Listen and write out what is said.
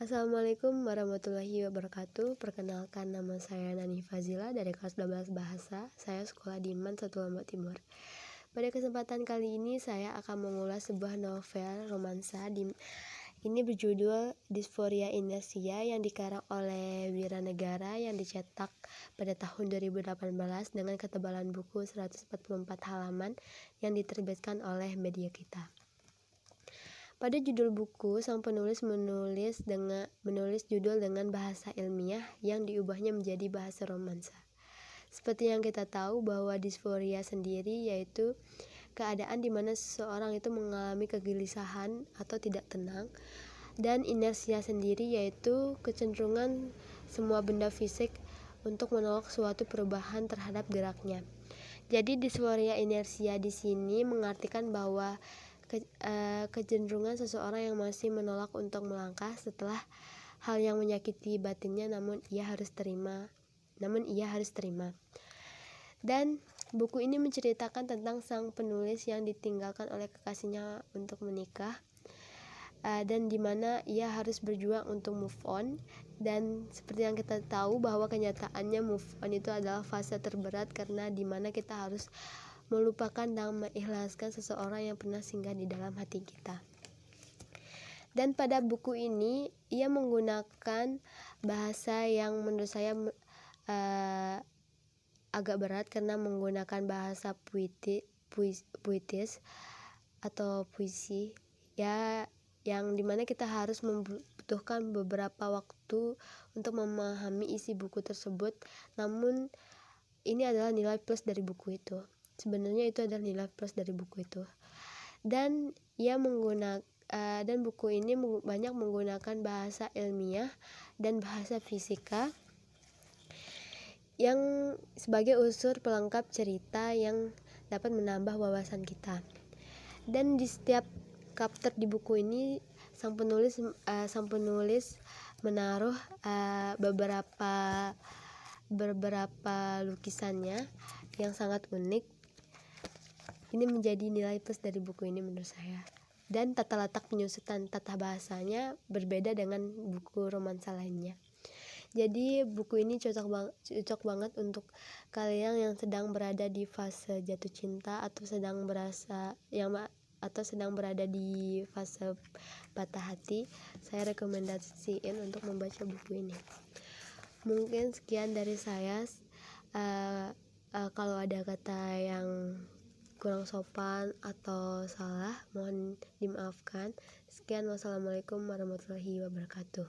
Assalamualaikum warahmatullahi wabarakatuh. Perkenalkan, nama saya Nani Fazila dari kelas 12 Bahasa. Saya sekolah di MAN 1 Lombok Timur. Pada kesempatan kali ini saya akan mengulas sebuah novel romansa ini berjudul Dysphoria Inertia yang dikarang oleh Wiranegara yang dicetak pada tahun 2018 dengan ketebalan buku 144 halaman yang diterbitkan oleh Media Kita. Pada judul buku, sang penulis menulis judul dengan bahasa ilmiah yang diubahnya menjadi bahasa romansa. Seperti yang kita tahu bahwa disforia sendiri yaitu keadaan di mana seseorang itu mengalami kegelisahan atau tidak tenang, dan inersia sendiri yaitu kecenderungan semua benda fisik untuk menolak suatu perubahan terhadap geraknya. Jadi disforia inersia di sini mengartikan bahwa kecenderungan seseorang yang masih menolak untuk melangkah setelah hal yang menyakiti batinnya, namun ia harus terima. Dan buku ini menceritakan tentang sang penulis yang ditinggalkan oleh kekasihnya untuk menikah, dan dimana ia harus berjuang untuk move on. Dan seperti yang kita tahu bahwa kenyataannya move on itu adalah fase terberat, karena dimana kita harus melupakan dan mengikhlaskan seseorang yang pernah singgah di dalam hati kita. Dan pada buku ini ia menggunakan bahasa yang menurut saya agak berat, karena menggunakan bahasa puitis atau puisi ya, yang dimana kita harus membutuhkan beberapa waktu untuk memahami isi buku tersebut. Namun ini adalah nilai plus dari buku itu. Sebenarnya itu adalah nilai plus dari buku itu. Dan buku ini banyak menggunakan bahasa ilmiah dan bahasa fisika yang sebagai unsur pelengkap cerita yang dapat menambah wawasan kita. Dan di setiap chapter di buku ini sang penulis menaruh beberapa lukisannya yang sangat unik. Ini menjadi nilai plus dari buku ini menurut saya. Dan tata letak penyusutan tata bahasanya berbeda dengan buku romansa lainnya. Jadi buku ini cocok banget untuk kalian yang sedang berada di fase jatuh cinta atau sedang berada di fase patah hati. Saya rekomendasiin untuk membaca buku ini. Mungkin sekian dari saya. Kalau ada kata yang kurang sopan atau salah, mohon dimaafkan. Sekian, wassalamualaikum warahmatullahi wabarakatuh.